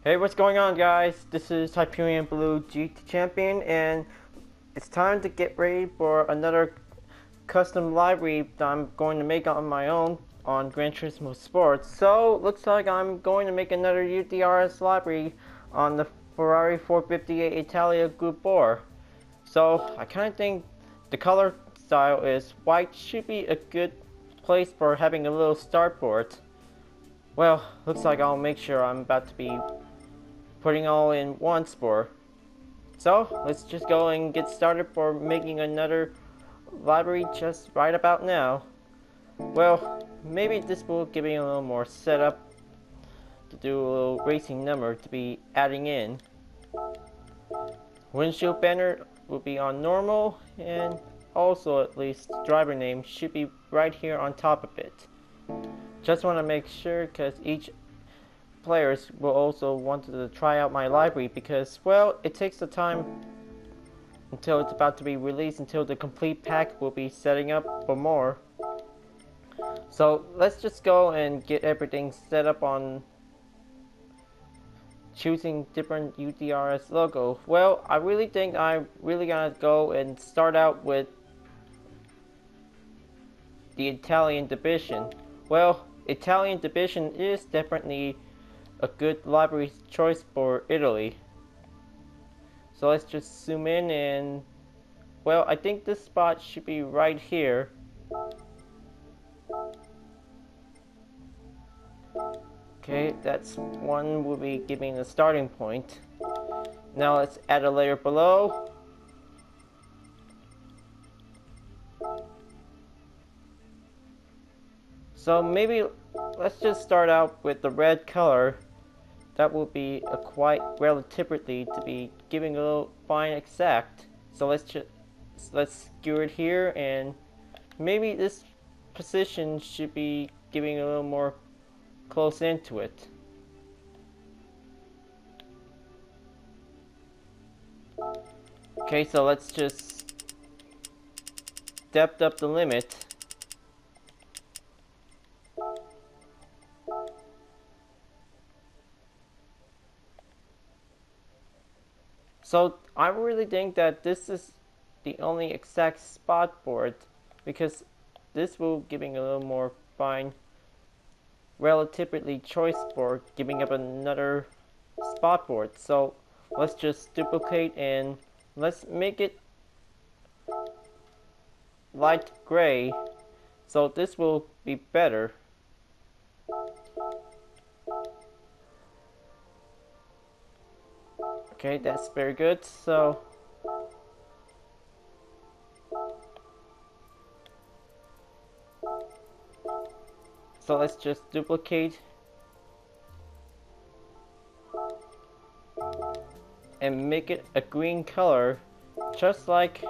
Hey, what's going on, guys? This is Hyperion-Blue-GT champion, and it's time to get ready for another custom livery that I'm going to make on my own on Gran Turismo Sports. So, looks like I'm going to make another U.D.R.S livery on the Ferrari 458 Italia Group 4. So, I kind of think the color style is white should be a good place for having a little startboard. Well, looks like I'll make sure I'm about to be putting all in one spore. So let's just go and get started for making another library just right about now. Well, maybe this will give me a little more setup to do a little racing number to be adding in. Windshield banner will be on normal, and also at least driver name should be right here on top of it. Just want to make sure because each players will also want to try out my library because, well, it takes the time until it's about to be released until the complete pack will be setting up for more. So let's just go and get everything set up on choosing different U.D.R.S logo. Well, I really think I really gotta go and start out with the Italian division. Well, Italian division is definitely a good library choice for Italy. So let's just zoom in and, well, I think this spot should be right here. Okay, that's one will be giving the starting point. Now let's add a layer below. So maybe let's just start out with the red color. That will be a quite relatively to be giving a little fine exact. So let's skew it here, and maybe this position should be giving a little more close into it. Okay, so let's just depth up the limit. So I really think that this is the only exact spot board because this will giving a little more fine relatively choice board giving up another spot board. So let's just duplicate and let's make it light gray, so this will be better. Okay, that's very good. So let's just duplicate and make it a green color, just like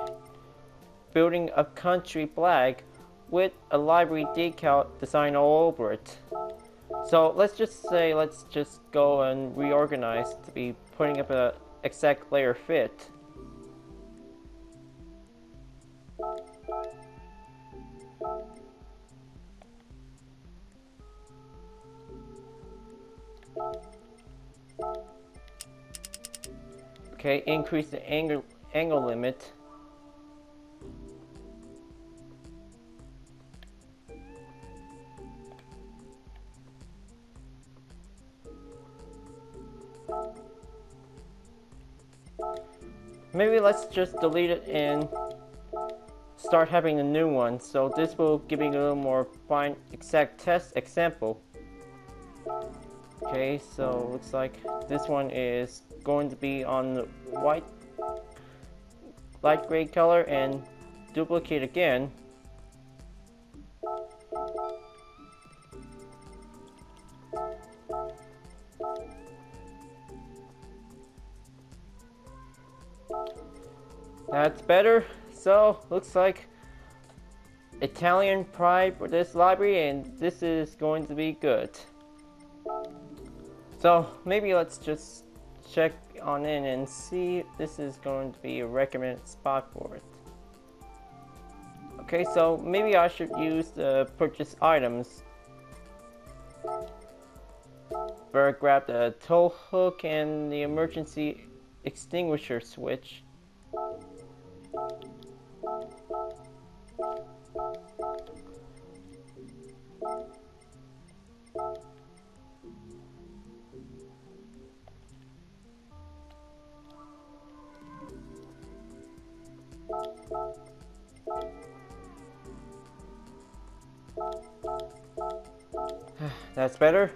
building a country flag with a library decal design all over it. So let's just go and reorganize to be putting up a exact layer fit. Okay, increase the angle limit. Maybe let's just delete it and start having a new one. So this will give you a little more fine exact test example. Okay, so looks like this one is going to be on the white light gray color and duplicate again. That's better. So looks like Italian pride for this library, and this is going to be good. So maybe let's just check on in and see if this is going to be a recommended spot for it. Okay, so maybe I should use the purchase items. better grab the tow hook and the emergency extinguisher switch. That's better.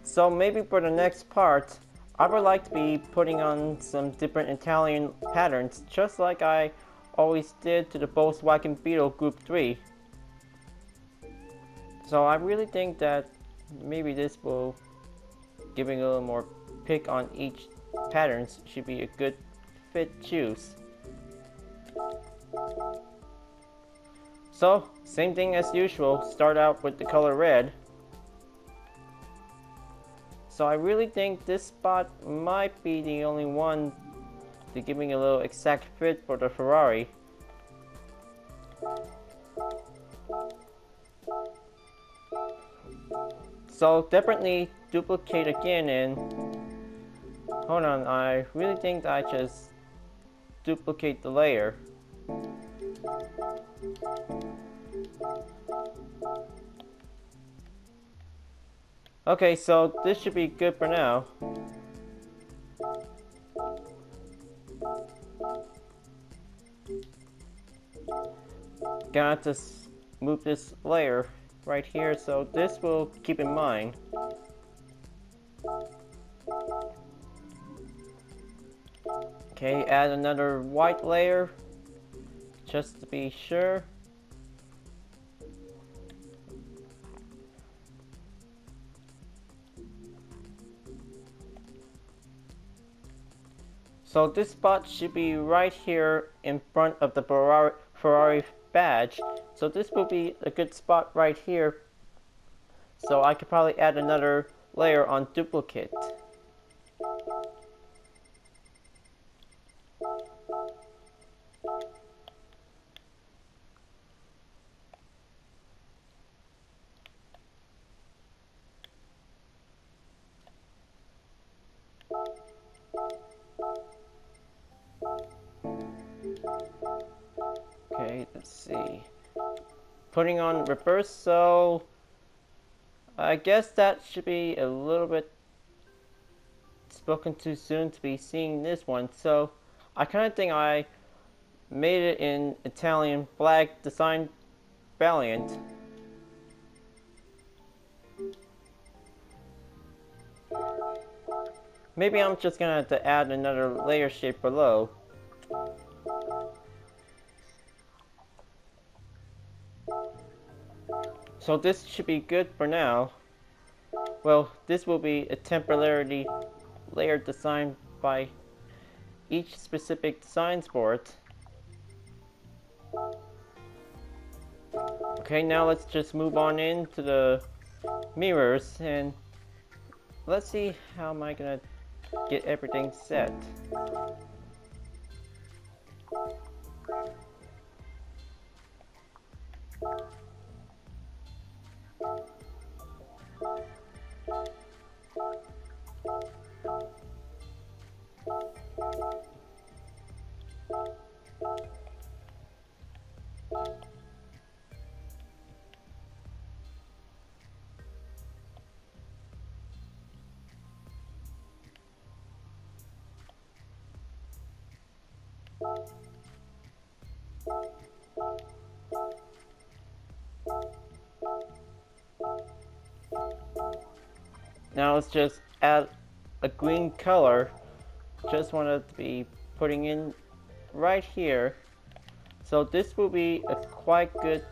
So maybe for the next part, I would like to be putting on some different Italian patterns, just like I always did to the Volkswagen Beetle Group 3. So I really think that maybe this will, giving a little more pick on each patterns, should be a good fit choose. So, same thing as usual, start out with the color red. So I really think this spot might be the only one to give me a little exact fit for the Ferrari. So definitely duplicate again, and hold on, I really think I just duplicate the layer. Okay, so this should be good for now. Got to move this layer right here, so this will keep in mind. Okay, add another white layer just to be sure. So this spot should be right here in front of the Ferrari badge. So this will be a good spot right here. So I could probably add another layer on duplicate. Okay, let's see. Putting on reverse, so I guess that should be a little bit spoken too soon to be seeing this one. So I kind of think I made it in Italian flag design variant. Maybe I'm just gonna have to add another layer shape below. So this should be good for now. Well, this will be a temporarily layered design by each specific design board. Okay, now let's just move on into the mirrors and let's see how am I gonna get everything set. Now let's just add a green color. Just wanted to be putting in right here. So this will be a quite good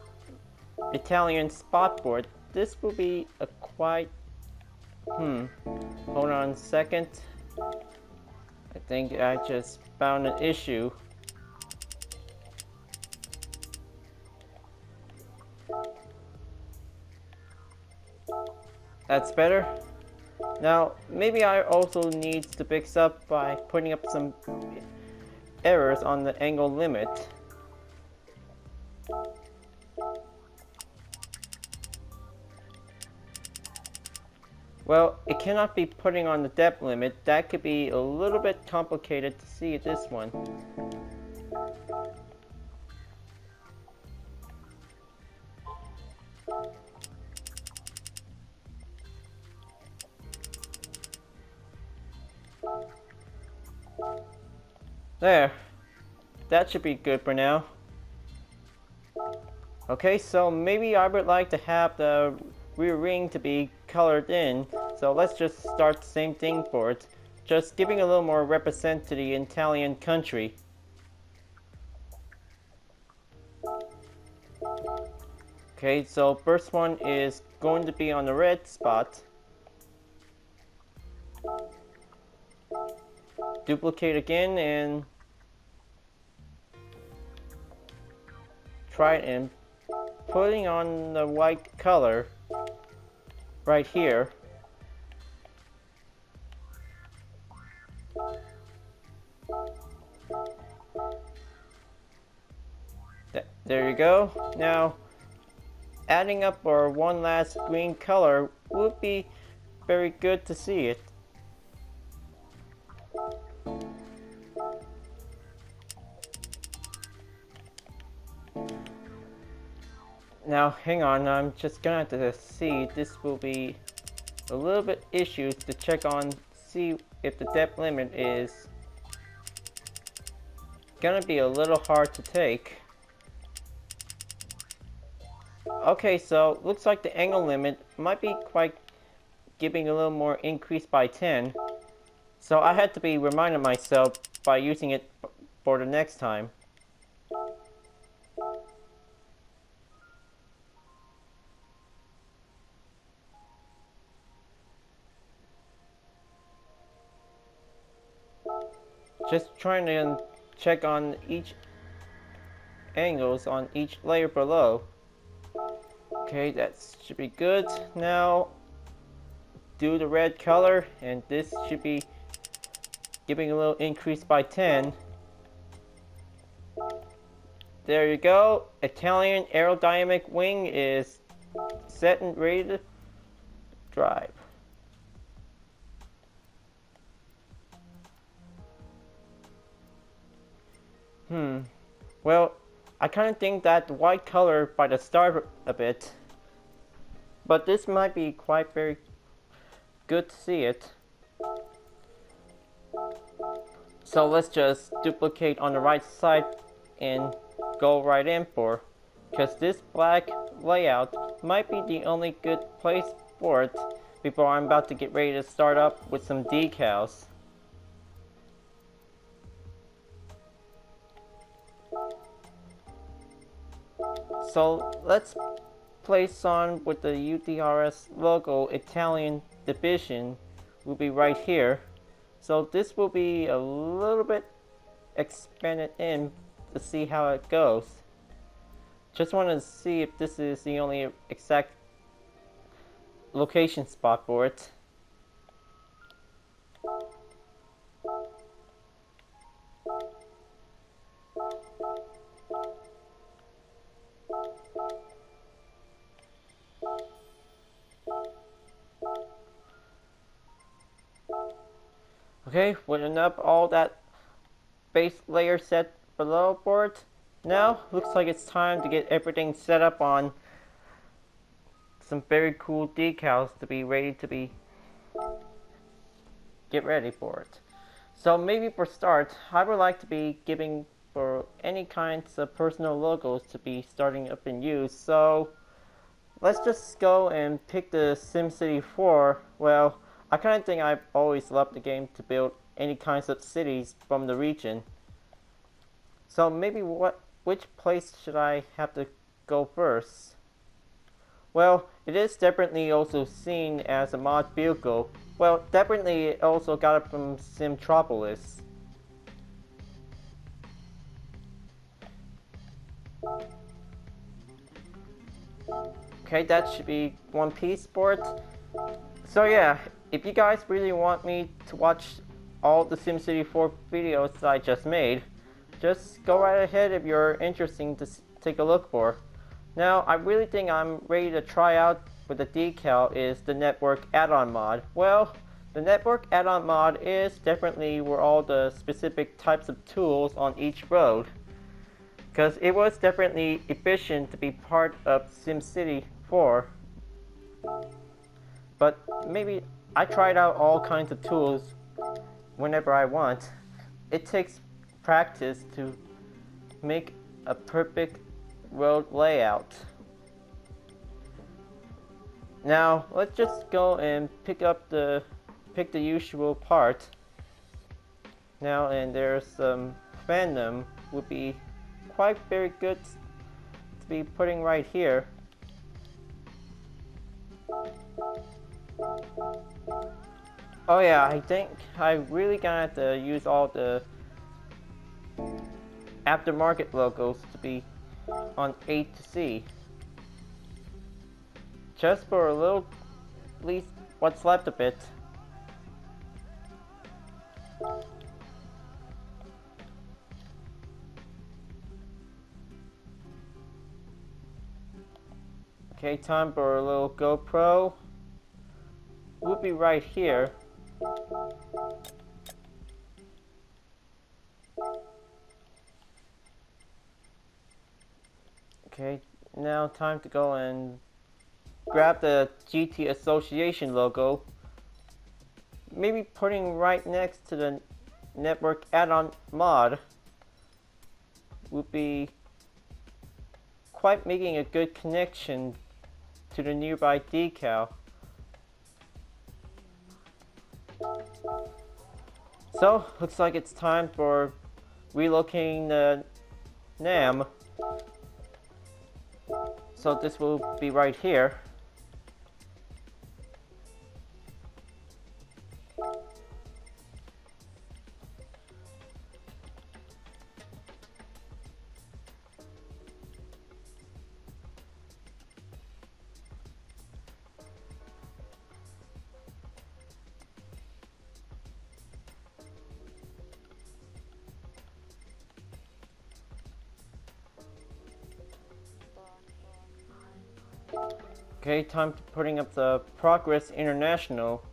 Italian spot board. This will be a quite hold on a second. I think I just found an issue. That's better. Now, maybe I also need to fix up by putting up some errors on the angle limit. Well, it cannot be putting on the depth limit. That could be a little bit complicated to see this one. There. That should be good for now. Okay, so maybe I would like to have the rear ring to be colored in. So let's just start the same thing for it. Just giving a little more represent to the Italian country. Okay, so first one is going to be on the red spot. Duplicate again and try it and putting on the white color right here. There you go. Now adding up our one last green color would be very good to see it. Now hang on, I'm just gonna have to see. This will be a little bit issues to check on, see if the depth limit is gonna be a little hard to take. Okay, so looks like the angle limit might be quite giving a little more increase by 10. So I had to be reminding myself by using it for the next time. Just trying to check on each angles on each layer below. Okay, that should be good. Now do the red color and this should be giving a little increase by 10. There you go. Italian aerodynamic wing is set and ready to drive. Well, I kind of think that the white color by the start a bit, but this might be quite very good to see it. So let's just duplicate on the right side and go right in for, because this black layout might be the only good place for it before I'm about to get ready to start up with some decals. So let's place on with the U.D.R.S logo Italian division will be right here. So this will be a little bit expanded in to see how it goes. Just want to see if this is the only exact location spot for it. Okay, putting up all that base layer set below for it. Now, looks like it's time to get everything set up on some very cool decals to be ready to be get ready for it. So maybe for start, I would like to be giving for any kinds of personal logos to be starting up in use. So let's just go and pick the SimCity 4. Well, I kind of think I've always loved the game to build any kinds of cities from the region. So maybe which place should I have to go first? Well, it is definitely also seen as a mod vehicle. Well, definitely it also got it from Simtropolis. Okay, that should be one piece for it. So yeah, if you guys really want me to watch all the SimCity 4 videos that I just made, just go right ahead if you're interested to take a look for. Now, I really think I'm ready to try out for the decal is the network add-on mod. Well, the network add-on mod is definitely where all the specific types of tools on each road, because it was definitely efficient to be part of SimCity 4. But maybe I tried out all kinds of tools whenever I want. It takes practice to make a perfect road layout. Now let's just go and pick the usual part. Now, and there's some fandom would be quite very good to be putting right here. Oh yeah, I think I really got to use all the aftermarket logos to be on A to C. Just for a little, at least what's left of it. Okay, time for a little GoPro. We'll be right here. Okay, now time to go and grab the GT Association logo. Maybe putting right next to the network add-on mod would be quite making a good connection to the nearby decal. So, looks like it's time for relocating the NAM. So this will be right here. Okay, time to putting up the Progress International.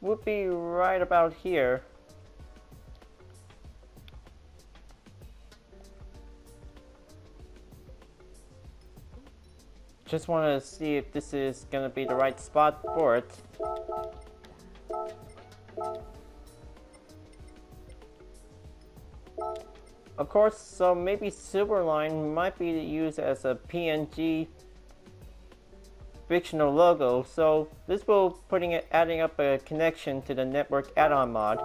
Would be right about here. Just want to see if this is gonna be the right spot for it. Of course, so maybe Silverline might be used as a PNG fictional logo, so this will adding up a connection to the network add-on mod.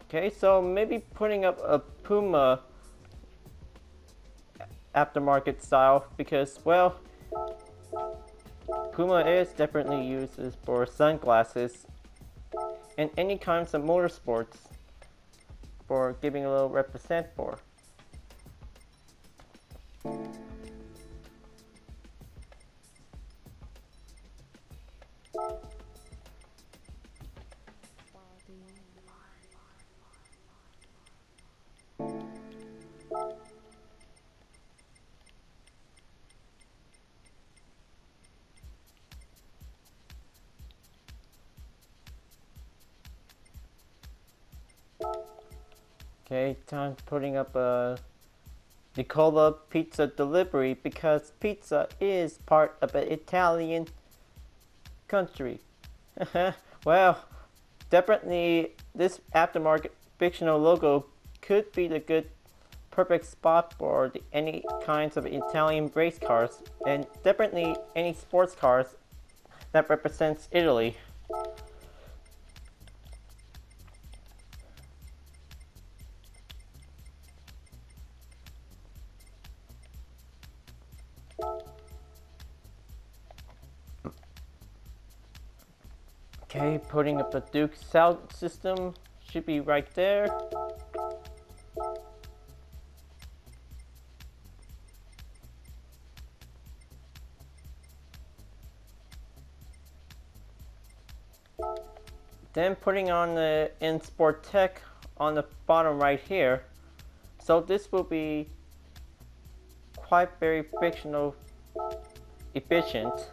Okay, so maybe putting up a Puma aftermarket style, because, well, Puma is definitely used for sunglasses and any kinds of motorsports for giving a little represent for. Okay, time putting up a Nicola pizza delivery, because pizza is part of an Italian country. Well, definitely this aftermarket fictional logo could be the good perfect spot for any kinds of Italian race cars, and definitely any sports cars that represents Italy. Okay, putting up the Duke sound system should be right there. Then putting on the In Sport Tech on the bottom right here. So this will be quite very frictional efficient.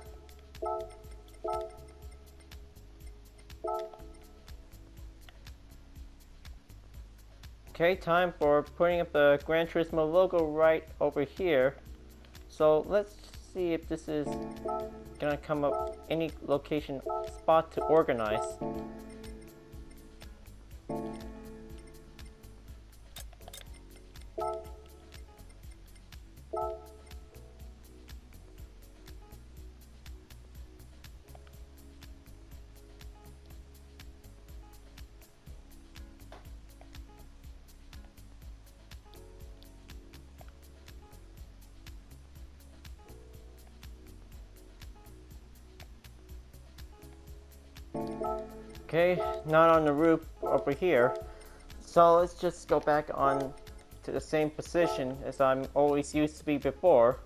Okay, time for putting up the Gran Turismo logo right over here. So let's see if this is gonna come up any location spot to organize. Okay, not on the roof over here. So let's just go back on to the same position as I'm always used to be before.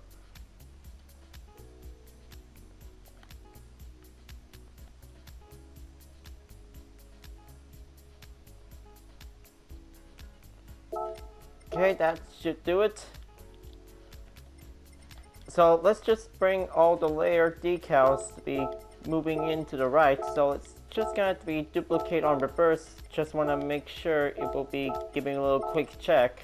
Okay, that should do it. So let's just bring all the layer decals to be moving into the right. So it's just going to be duplicate on reverse. Just want to make sure it will be giving a little quick check.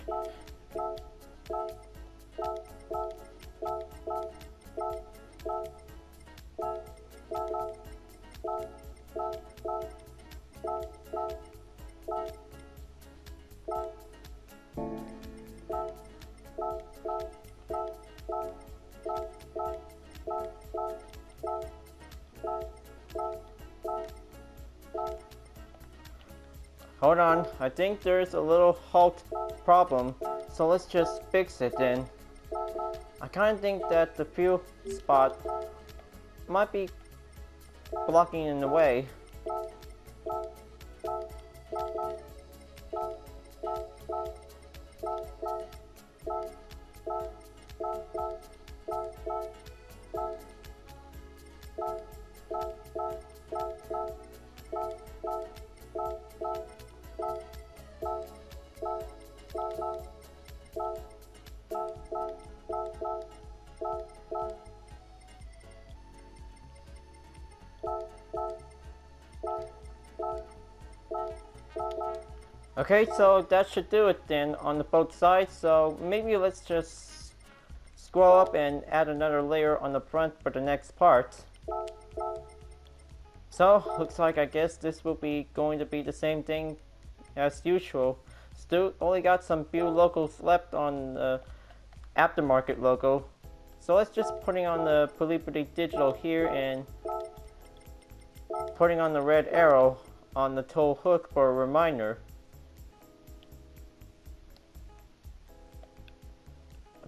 Hold on, I think there's a little halt problem, so let's just fix it then. I kind of think that the fuel spot might be blocking in the way. Okay, so that should do it then on the both sides. So maybe let's just scroll up and add another layer on the front for the next part. So looks like I guess this will be going to be the same thing as usual. Still only got some few logos left on the aftermarket logo. So let's just putting on the Livery digital here and putting on the red arrow on the tow hook for a reminder.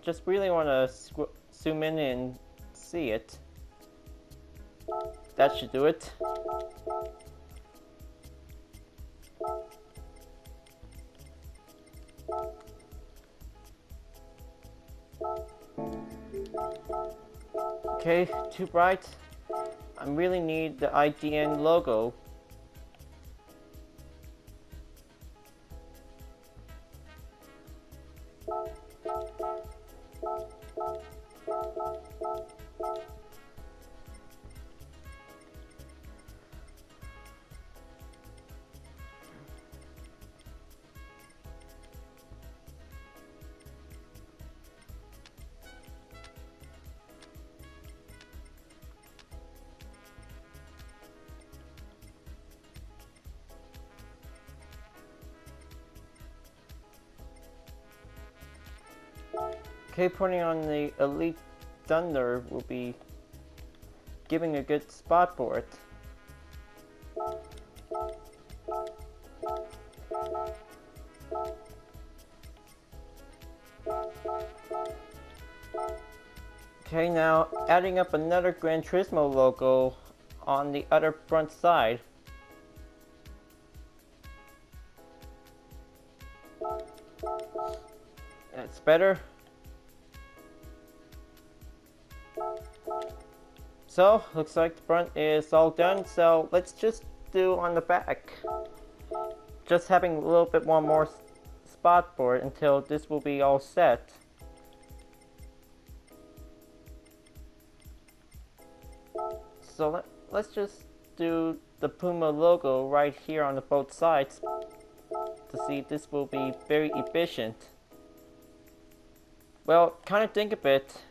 Just really want to zoom in and see it. That should do it. Okay, too bright. I really need the IDN logo. Okay, putting on the Elite Thunder will be giving a good spot for it. Okay, now adding up another Gran Turismo logo on the other front side. That's better. So, looks like the front is all done, so let's just do on the back. Just having a little bit one more spot for it until this will be all set. So let's just do the Puma logo right here on the both sides to see if this will be very efficient. Well, kind of think of it.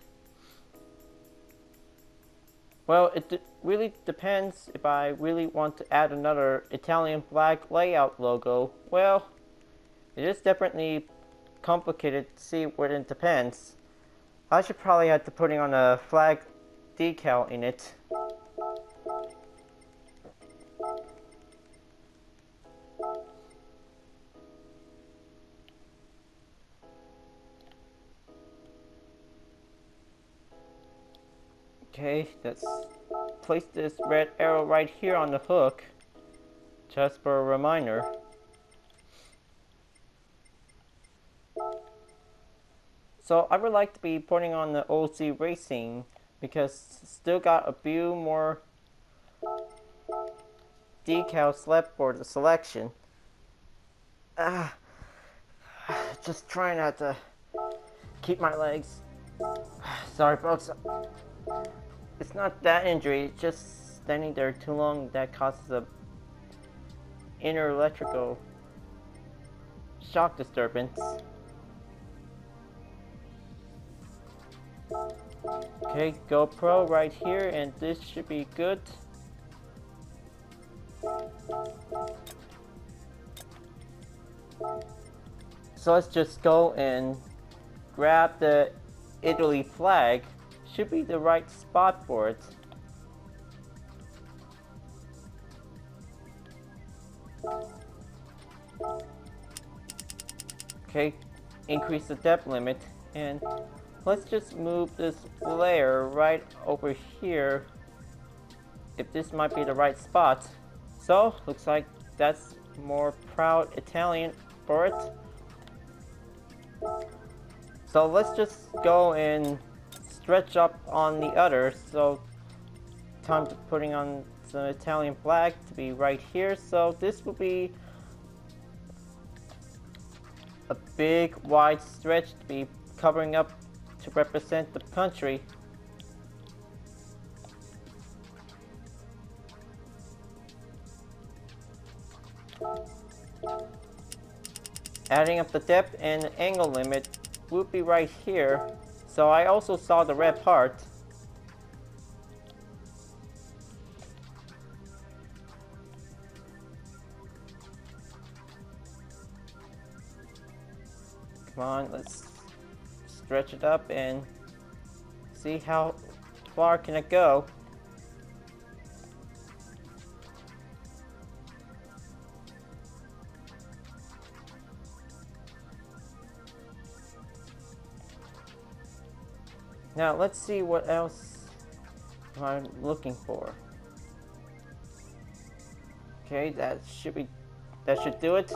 Well, it really depends if I really want to add another Italian flag layout logo. Well, it is definitely complicated to see what it depends. I should probably have to put on a flag decal in it. Okay, let's place this red arrow right here on the hook, just for a reminder. So I would like to be putting on the OC Racing because still got a few more decals left for the selection. Just trying not to keep my legs. Sorry folks. It's not that injury, it's just standing there too long that causes a inner electrical shock disturbance. Okay, GoPro right here, and this should be good. So let's just go and grab the Italy flag. Should be the right spot for it. Okay, increase the depth limit, and let's just move this layer right over here if this might be the right spot. So looks like that's more proud Italian for it. So let's just go and stretch up on the other. So time to putting on some Italian flag to be right here. So this will be a big wide stretch to be covering up to represent the country. Adding up the depth and the angle limit will be right here. So I also saw the red part. Come on, let's stretch it up and see how far can it go. Now let's see what else I'm looking for. Okay, that should do it.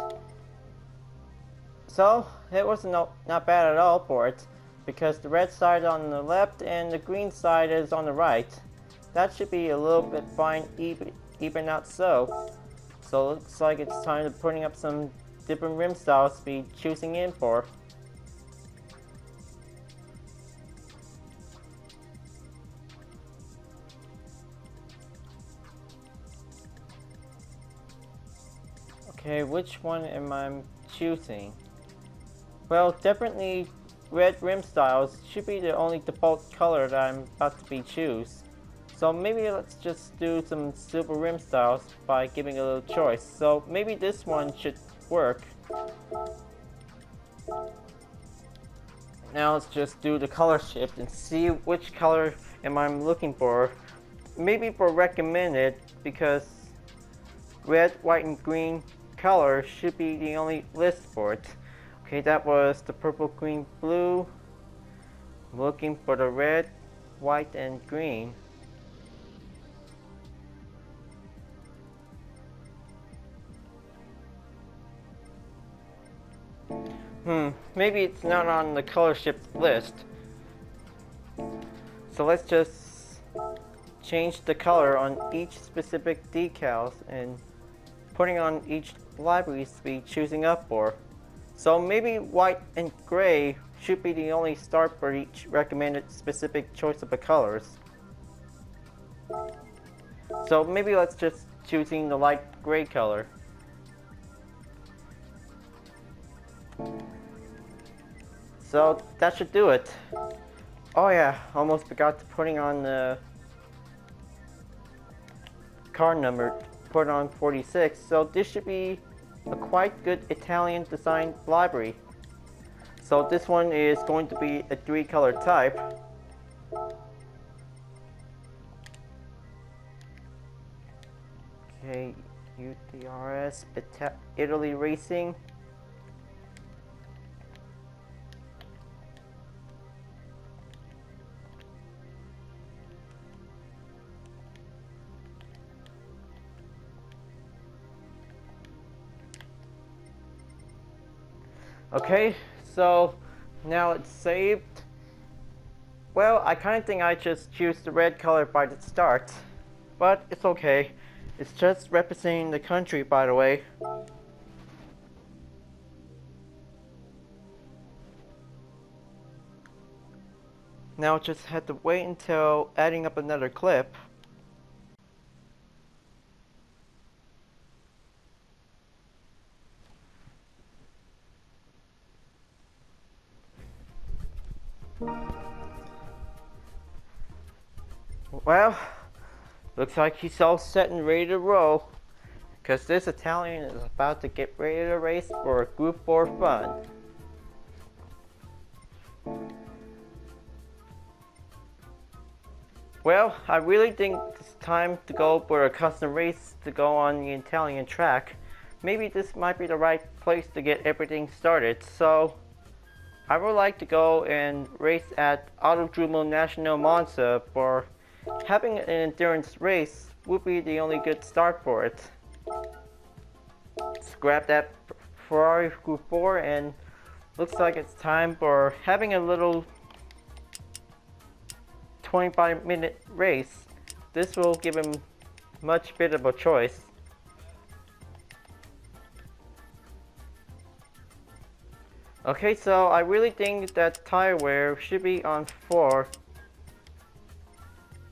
So it was not bad at all for it, because the red side on the left and the green side is on the right. That should be a little bit fine, even out so. So it looks like it's time to putting up some different rim styles to be choosing in for. Okay, which one am I choosing? Well, definitely red rim styles should be the only default color that I'm about to be choose. So maybe let's just do some silver rim styles by giving a little choice. So maybe this one should work. Now let's just do the color shift and see which color am I looking for. Maybe for recommended, because red, white, and green color should be the only list for it. Okay, that was the purple, green, blue. I'm looking for the red, white, and green. Maybe it's not on the color shift list. So let's just change the color on each specific decals and putting on each livery to be choosing up for. So maybe white and gray should be the only start for each recommended specific choice of the colors. So maybe let's just choosing the light gray color. So that should do it. Oh yeah, almost forgot to putting on the car number, put on 46. So this should be a quite good Italian designed livery. So this one is going to be a 3-color type. Okay, U.D.R.S, Italy Racing. Okay, so now it's saved. Well, I kind of think I just choose the red color by the start, but it's okay. It's just representing the country, by the way. Now just had to wait until adding up another clip. Well, looks like he's all set and ready to roll, because this Italian is about to get ready to race for Group 4 fun. Well, I really think it's time to go for a custom race to go on the Italian track. Maybe this might be the right place to get everything started, so I would like to go and race at Autodromo National Monza. For having an endurance race would be the only good start for it. Let's grab that Ferrari Group 4, and looks like it's time for having a little 25-minute race. This will give him much bit of a choice. Okay, so I really think that tire wear should be on 4.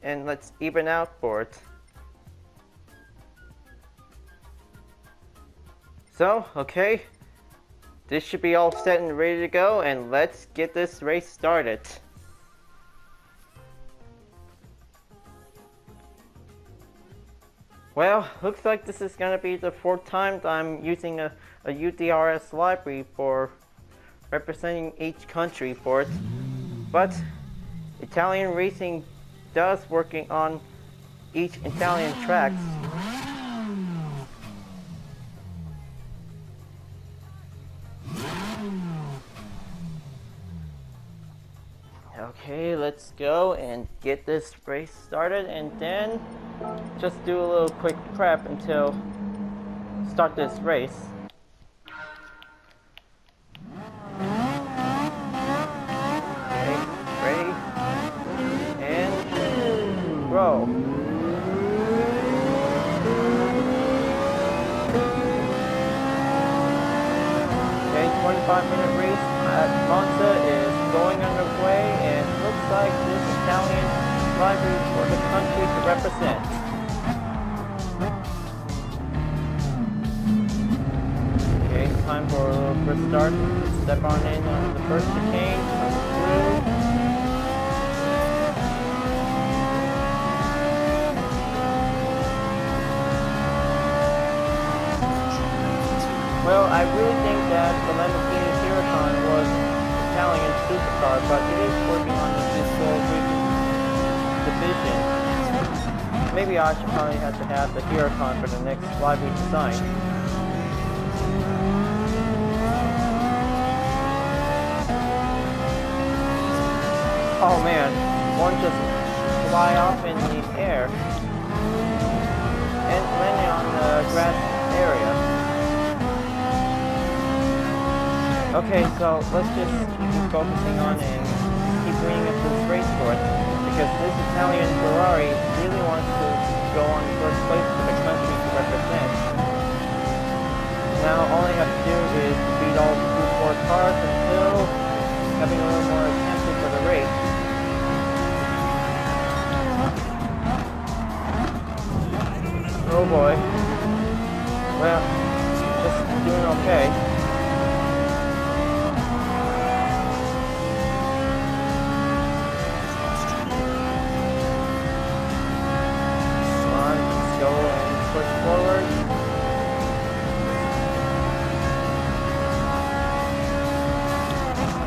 And let's even out for it. So, okay. This should be all set and ready to go, and let's get this race started. Well, looks like this is gonna be the 4th time that I'm using a U.D.R.S livery for representing each country for it. But Italian racing does working on each Italian tracks. Okay, let's go and get this race started, and then just do a little quick prep until start this race. Okay, ready, and roll. Okay, 25-minute race at Monza is going underway, and looks like this Italian livery for the country to represent. Okay, time for a little first start. Step on in on the first chicane, comes through. Well, I really think that the Lamborghini Huracan was Italian supercar, but it is working on the physical division. Maybe I should probably have to have the Huracan for the next livery design. Oh man, one just fly off in the air and landing on the grass area. Okay, so let's just keep focusing on and keep bringing up this race for it, because this Italian Ferrari really wants to go on first place for the country to represent. Now all I have to do is beat all the 4 cars until having a little more attention for the race. Oh boy. Well, just doing okay. Go and push forward.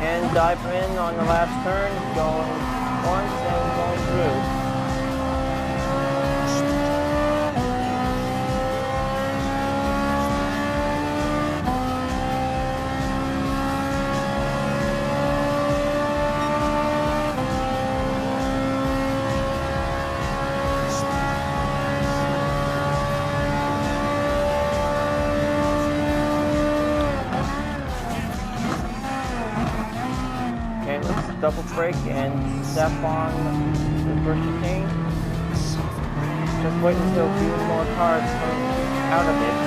And dive in on the last turn, going once and going through. Double brake and step on the first chicane. Just wait until a few more cars come out of it.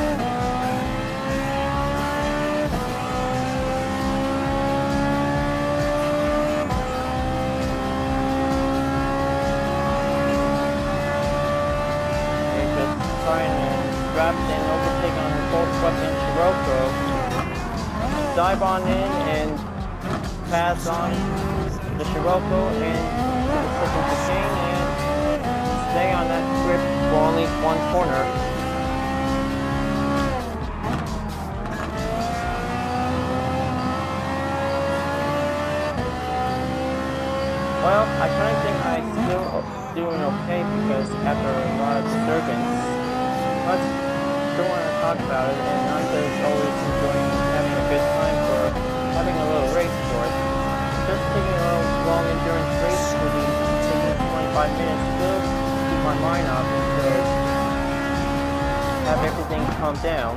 They're just trying to grab and overtake on the Volkswagen Scirocco. Dive on in and pass on the Scirocco and the second chicane and stay on that grip for only one corner. Well, I kind of think I'm still doing okay because after a lot of disturbance, but still want to talk about it, and I'm just always enjoying having a good time for having a little race for it. Just taking a little long endurance race will be taking 25 minutes still to keep my mind off until have everything calm down.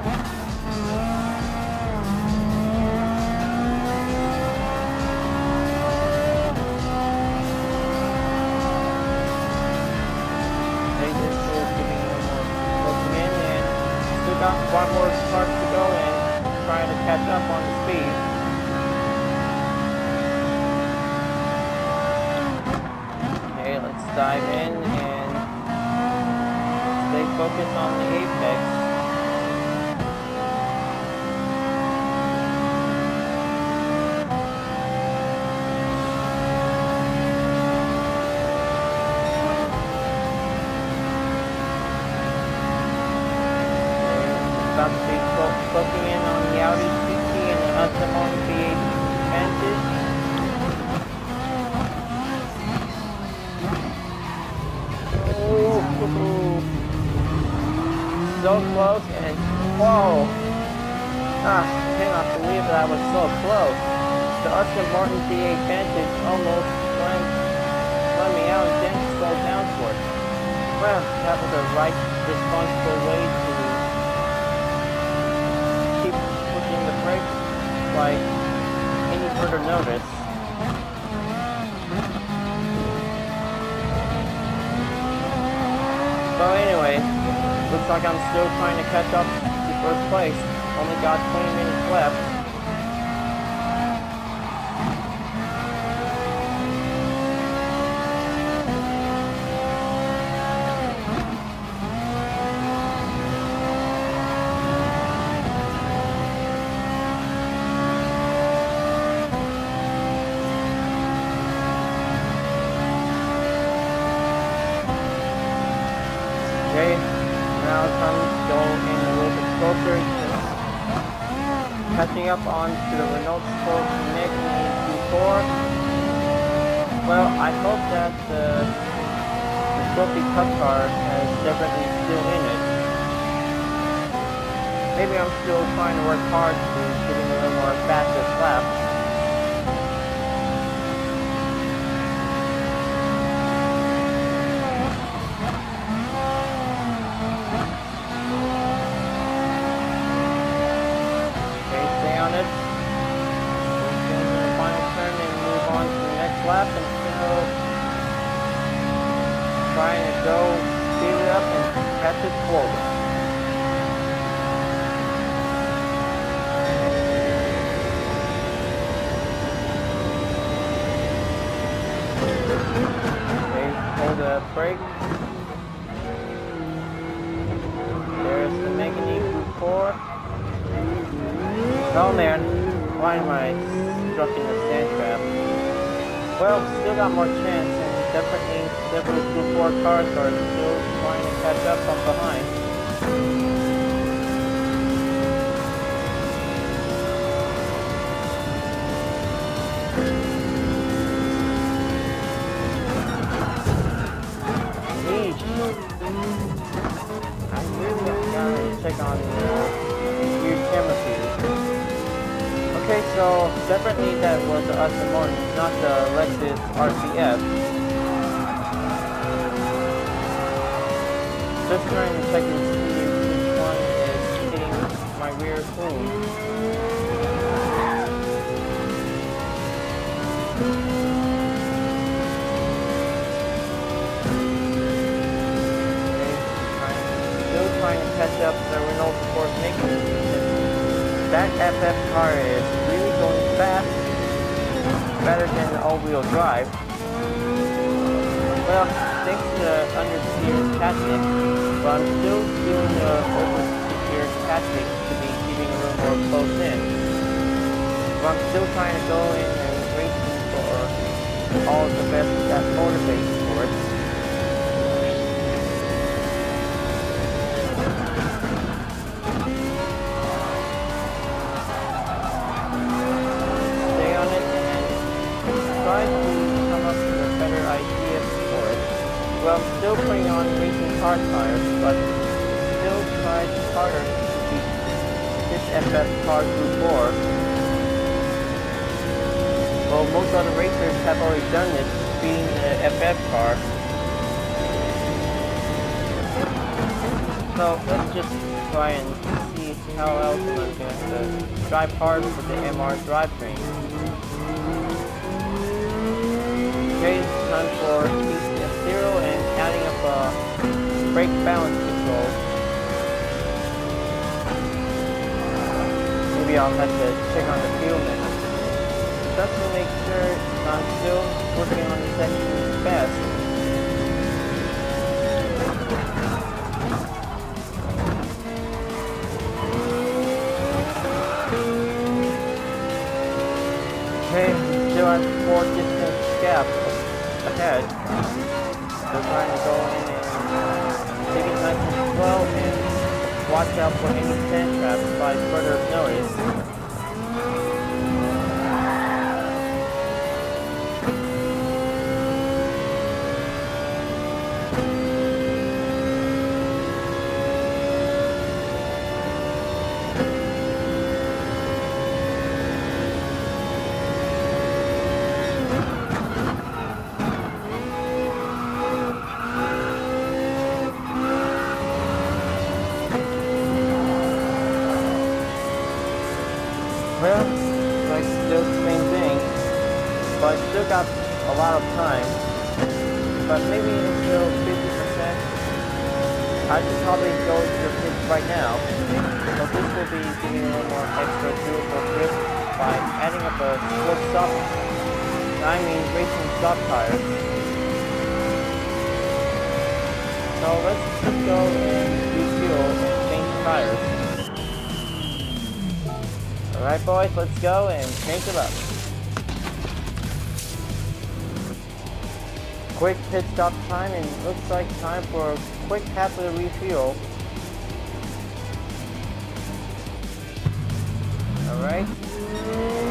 They just giving a little more looking in and still got a lot more cars to go and trying to catch up on the speed. Let's dive in and stay focused on the apex. About to be focusing in on the Audi TT and the Ultimate V8 Vantage. So close and whoa! Cannot believe that I was so close. The Aston Martin V8 Vantage almost let me out and then slowed down for it. Well, that was the right, responsible way to keep pushing the brakes like any further notice. Well, anyway, looks like I'm still trying to catch up to first place. Only got 20 minutes left. Okay, now it's time to go in a little bit closer, catching up on to the Renault Sport Connect Q4. Well, I hope that the Trophy Cup car has definitely still in it. Maybe I'm still trying to work hard to getting a little more faster laps. Lap until trying to go speed it up and catch it forward. the brake. There's the Manganese Group 4. Oh man, why am I stuck in the sand trap? Well, still got more chance, and definitely several Group 4 cars are still trying to catch up from behind. I really gotta check on the weird camera feed. Okay, so definitely that was the Aston Martin, not the Lexus RCF. Just trying to check and see which one is hitting my rear boom. Trying to catch up the Renault Sport Maker. That FF car is really going fast, better than all-wheel drive. Well, thanks to the understeer tactic, but I'm still doing the oversteer tactic to be keeping a little more close in. But I'm still trying to go in and racing for all the best that motivates for it. Well, I'm still putting on racing car tires, but still trying harder to beat this FF car Group 4. Well, most other racers have already done this, beating the FF car. So let's just try and see how else I'm going to drive hard with the MR drivetrain. Okay, it's time for speed to 0 and adding up brake balance control. Maybe I'll have to check on the fuel now. Just to make sure I'm still working on the section fast. Okay, still at 4 distance gap ahead. Still trying to go in and take it nice and slow and watch out for any sand traps by further notice. Well, like still the same thing, but I still got a lot of time, but maybe until 50%. I should probably go to the pits right now, so this will be giving a little more extra durable grip by adding up a sport stop, racing stop tires. So let's just go and refuel and change tires. Alright boys, let's go and change it up. Quick pit stop time, and looks like time for a quick half of the refuel. Alright,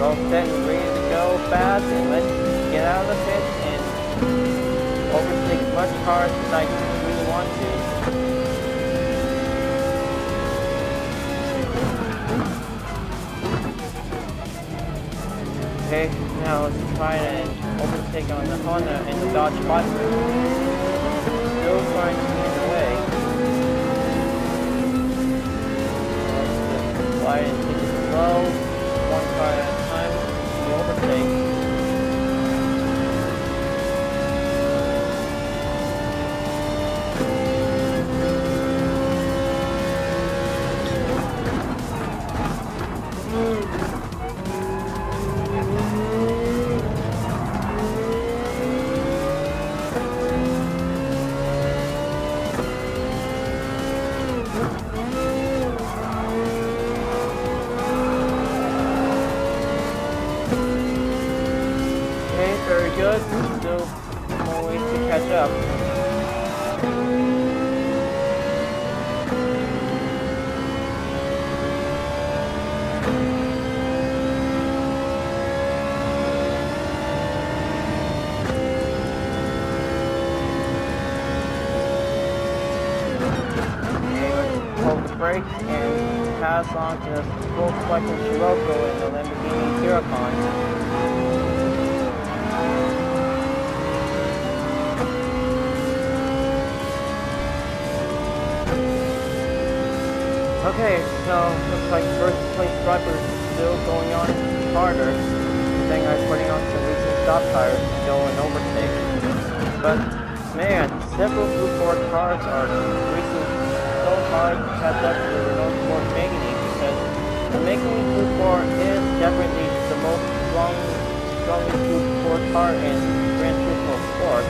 all set and ready to go fast, and let's get out of the pit and overtake as much cars as I really want to. Okay, now let's try and overtake on the Honda and the Dodge Viper. Still trying to get away. Let's just slide and take it slow, one car at a time, to overtake. good. Still more ways to catch up. Hold the brake and pass on to the Volkswagen Scirocco and the Lamborghini Huracan. Okay, so looks like first place driver is still going on harder. I think I'm putting on some recent stop tires to go and overtake. But man, several Blue Ford cars are racing so hard to catch up to the Renault Sport Megane, because the Megane Blue Ford is definitely the most strongest Blue Ford car in Gran Turismo Sport.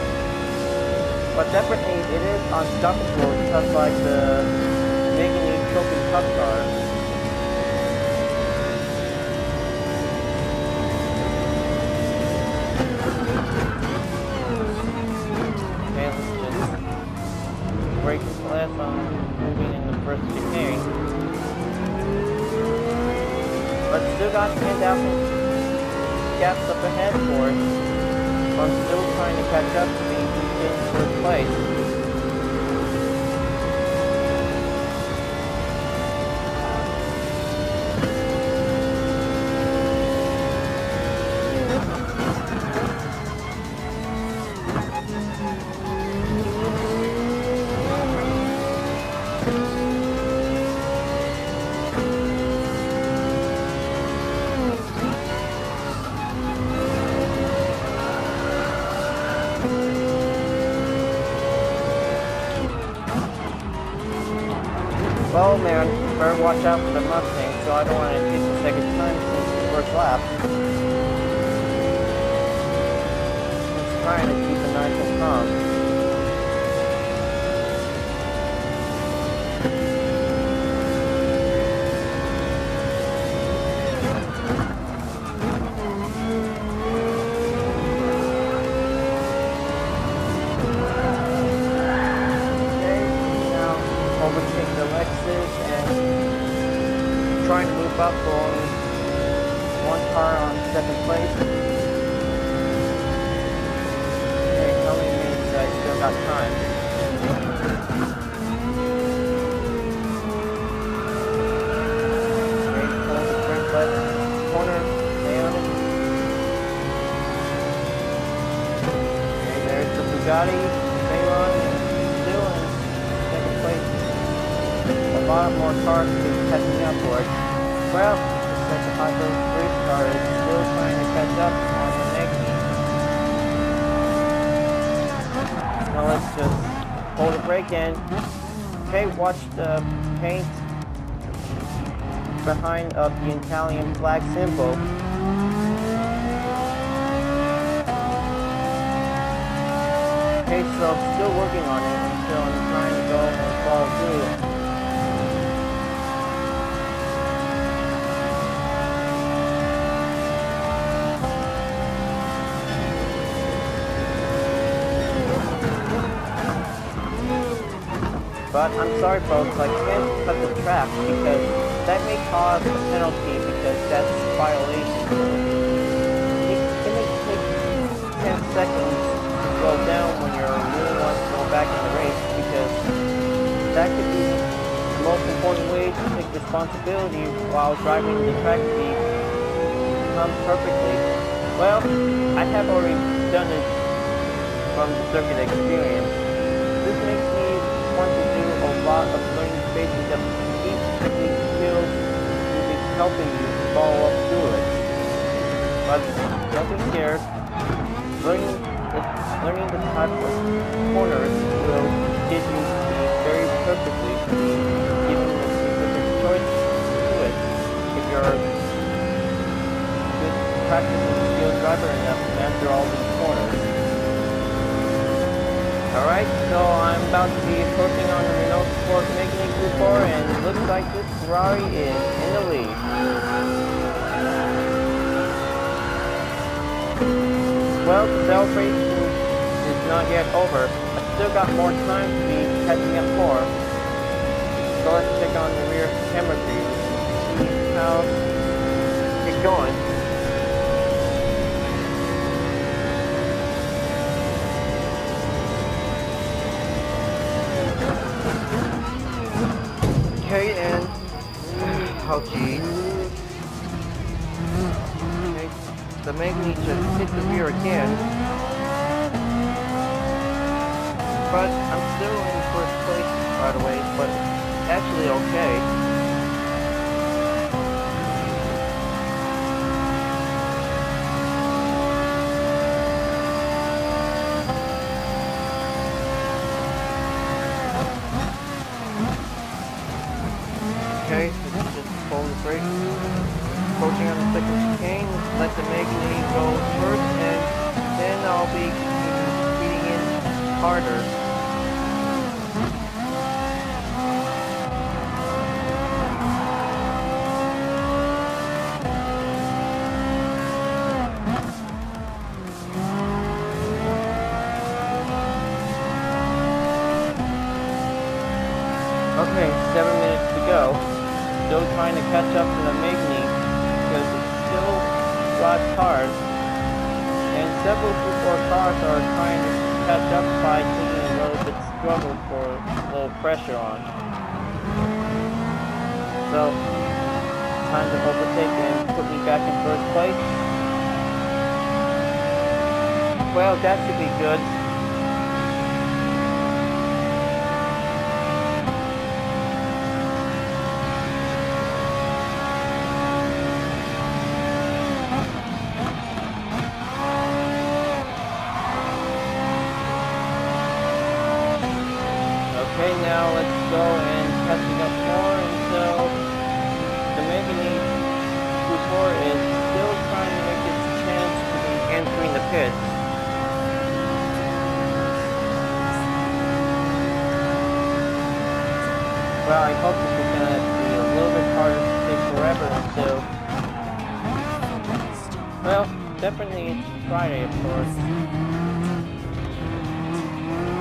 But definitely it is unstoppable, just like the Megane Trophy Cup car. Okay, let's just brake class on moving in the first chicane. But still got 10,000 gaps up ahead for it. So I'm still trying to catch up to being in first place. Well, man, better watch out for the Mustang, so I don't want to take the second time since the first lap. Just trying to keep it nice and calm. Overtake the Lexus and trying to move up on one car on second place. Okay, telling me that I still got time. Okay, pull the brake left corner, stay on it. Okay, there's the Bugatti, stay on it, still in second place. A lot more cars to be catching up for it. Well, looks like the Hyperion-Blue car is still trying to catch up on the Megane. Now let's just hold the brake in. Okay, watch the paint behind the Italian flag symbol. Okay, so still working on it until I'm trying to go and follow through. But I'm sorry folks, I can't cut the track because that may cause a penalty because that's a violation. It may take 10 seconds to slow down when you really want to go back in the race, because that could be the most important way to take responsibility while driving the track to become perfectly. Well, I have already done it from the circuit experience. This makes me want to do a lot of learning basics of each technique skills will be helping you to follow up through it. But don't be scared. Learning the type of corners will get you to be very perfectly, giving you a specific choice to it if you're a good practicing skilled driver enough to master all these corners. Alright, so I'm about to be approaching on the Renault Sport Megane Blue 4, and it looks like this Ferrari is in the lead. Well, the celebration is not yet over. I still got more time to be catching up more. So let's check on the rear camera view and see how it's going. Okay, and oh geez. Okay, the magnet just hit the rear again. But I'm still in first place, by the way, but it's actually okay. Okay, let's just pull the brake. Approaching on the second chicane, let the magnet go first, and then I'll be feeding in harder. Okay, 7 minutes to go. Still trying to catch up to the Magni because it's still 5 cars. And several Q4 cars are trying to catch up by taking a little bit struggle for a little pressure on. So, time to overtake and put me back in first place. Well, that should be good. Okay, now let's go and catching up more until the Magni Q4 is still trying to make its chance to be entering the pit. Well, I hope this is going to be a little bit harder to take forever until... Well, definitely it's Friday, of course.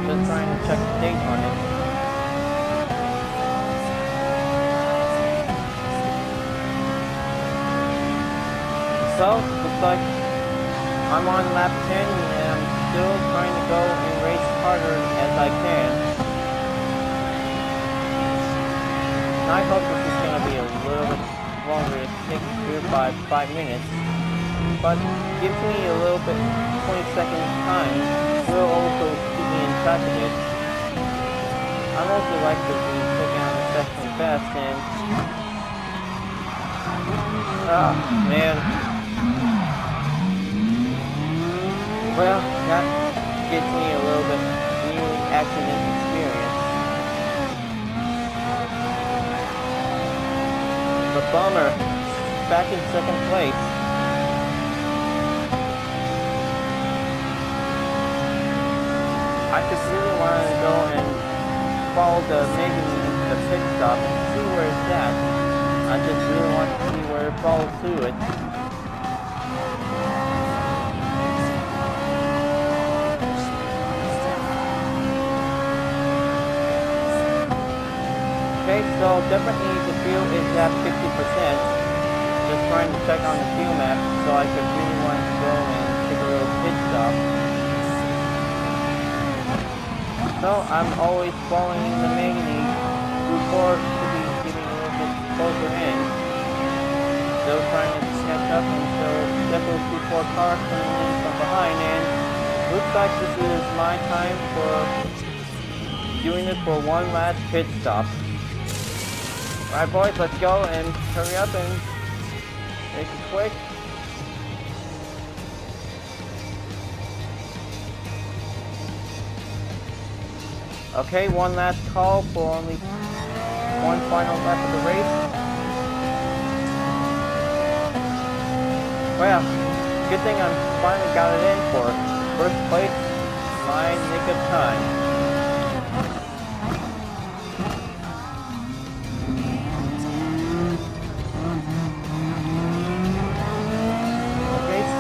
Just trying to check the date on it. So, looks like I'm on lap 10 and I'm still trying to go and race harder as I can. And I hope this is going to be a little bit longer. It takes here by 5 minutes. But gives me a little bit, 20 seconds time. Will also keep me in track of it. I also like to be taking on the section best and... Oh, man. Well, that gets me a little bit new accident experience. But bummer, back in second place. I just really want to go and follow the Magni into the pit stop and see where it's at. I just really want to see where it falls to it. Okay, so definitely the fuel is at 50%. Just trying to check on the fuel map so I could really want to go and take a little pit stop. So I'm always following the Magni Q4 to be getting a little bit closer in. Still trying to catch up until several Q4 cars coming in from behind, and looks like this is my time for doing it for one last pit stop. Alright boys, let's go and hurry up and make it quick. Okay, one last call for only one final lap of the race. Well, good thing I finally got it in for first place, my nick of time.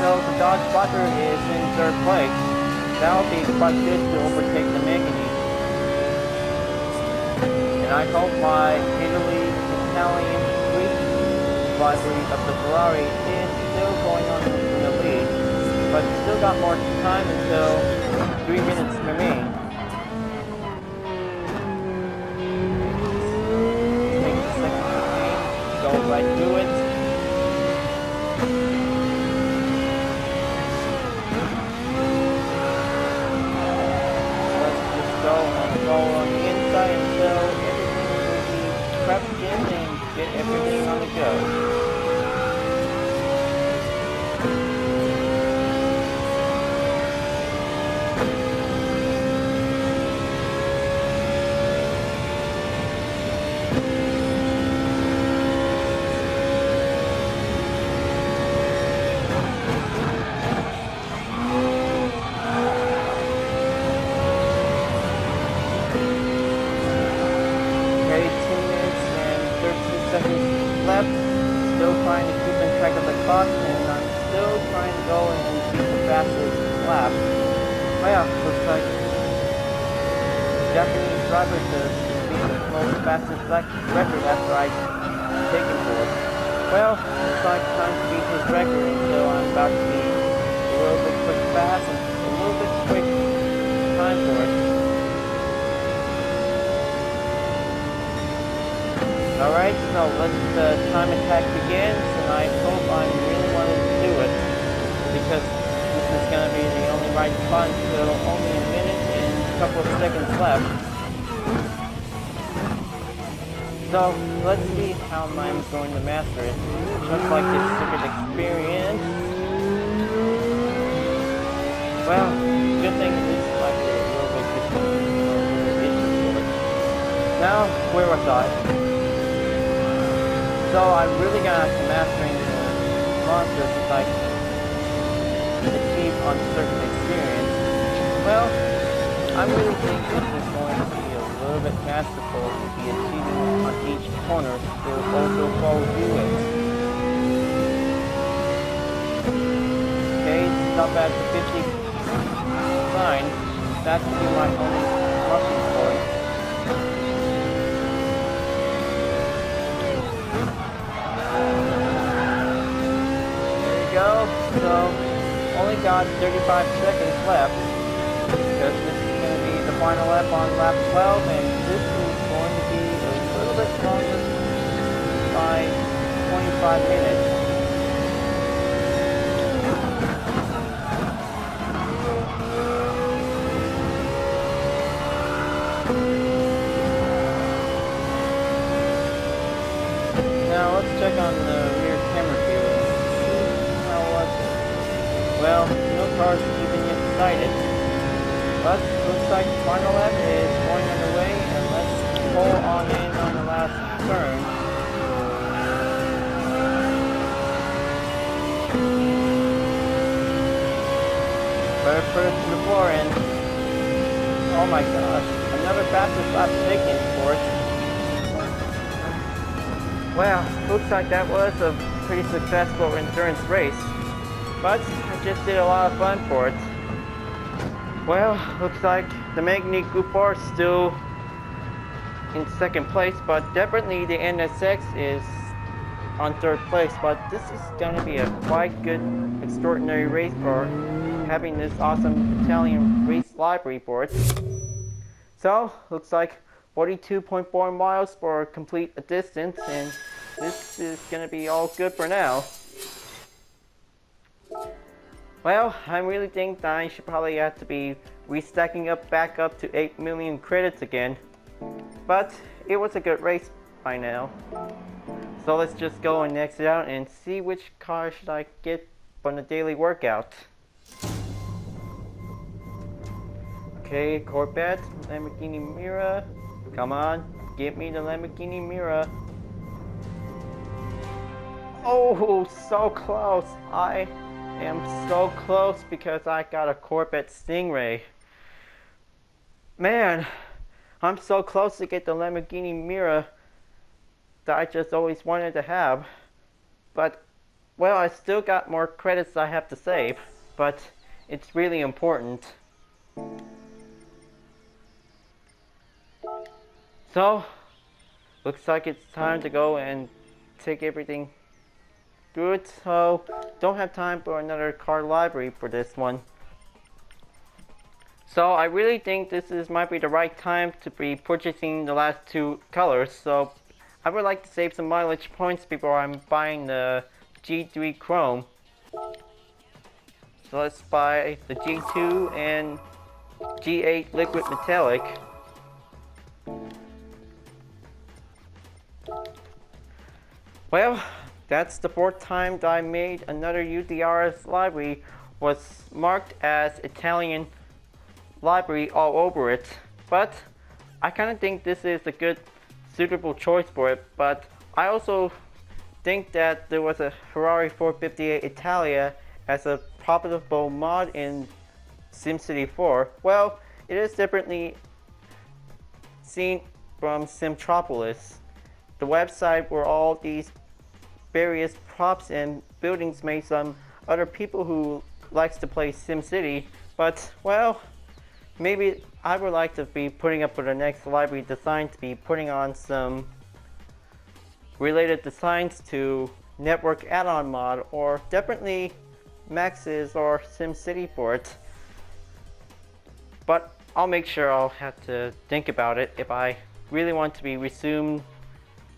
The Dodge Viper is in 3rd place. That'll be quite good to overtake the Manganese. And I hope my Italian Livery of the Ferrari is still going on in the lead, but still got more time until 3 minutes remain. Take a second to change, go right through it. Let's just go and roll on the inside until everything will be prepped in and get everything on the go. Left, still trying to keep in track of the clock, and I'm still trying to go and beat the fastest lap. Well, looks like Japanese driver to beat the most fastest record after I take it for it. Well, looks like time to beat his record, and so I'm about to be a little bit quick fast and a little bit quick time for it. Alright, so let the time attack begin, and I hope I really want to do it, because this is going to be the only right spot until only a minute and a couple of seconds left. So, let's see how I'm going to master it, just like this circuit experience. Well, good thing this is like a little bit different. Now, where was I? So I'm really gonna have to mastering the monsters if I achieve on certain experience. Well, I really think this is going to be a little bit masterful to be achieving on each corner to also do it. Okay, stop at the 50 sign. That should be my only crossing point. So, only got 35 seconds left, because this is going to be the final lap on lap 12, and this is going to be a little bit longer by 25 minutes. Now, let's check on the rear camera view. Well, no cars even yet sighted, but looks like the final lap is going underway, and let's pull on in on the last turn. Better put it to the floor, and oh my gosh, another fastest lap taken for it. Well, looks like that was a pretty successful endurance race. But I just did a lot of fun for it. Well, looks like the Magni U.D.R.S still in 2nd place, but definitely the NSX is on 3rd place. But this is going to be a quite good, extraordinary race for having this awesome Italian race livery for it. So, looks like 42.4 miles for complete a distance, and this is going to be all good for now. Well, I really think that I should probably have to be restacking up back up to 8 million credits again. But it was a good race by now. So let's just go and exit out and see which car should I get from the daily workout. Okay, Corvette, Lamborghini Miura. Come on, give me the Lamborghini Miura. Oh, so close. I am so close because I got a Corvette Stingray. Man, I'm so close to get the Lamborghini Miura that I just always wanted to have. But well, I still got more credits I have to save, but it's really important. So, looks like it's time to go and take everything through it, so don't have time for another car livery for this one. So I really think might be the right time to be purchasing the last two colors, so I would like to save some mileage points before I'm buying the G3 Chrome. So let's buy the G2 and G8 Liquid Metallic. Well, that's the fourth time that I made another U.D.R.S. livery was marked as Italian livery all over it, but I kind of think this is a good suitable choice for it. But I also think that there was a Ferrari 458 Italia as a profitable mod in SimCity 4. Well, it is differently seen from Simtropolis, the website where all these various props and buildings made some other people who likes to play SimCity. But well, maybe I would like to be putting up for the next library design to be putting on some related designs to network add-on mod, or definitely Max's or SimCity for it. But I'll make sure I'll have to think about it if I really want to be resume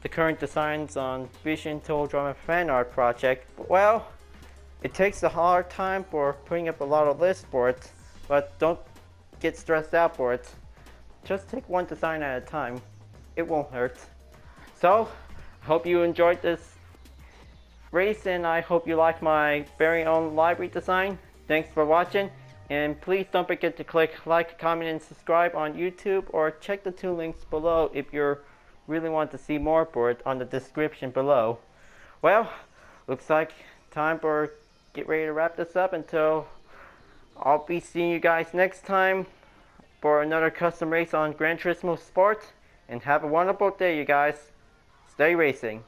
the current designs on Vision Total Drama fan art project. Well, it takes a hard time for putting up a lot of lists for it, but don't get stressed out for it. Just take one design at a time. It won't hurt. So, I hope you enjoyed this race, and I hope you like my very own library design. Thanks for watching, and please don't forget to click like, comment, and subscribe on YouTube, or check the two links below if you really want to see more for it on the description below. Well, looks like time for get ready to wrap this up until I'll be seeing you guys next time for another custom race on Gran Turismo Sport. And have a wonderful day, you guys. Stay racing.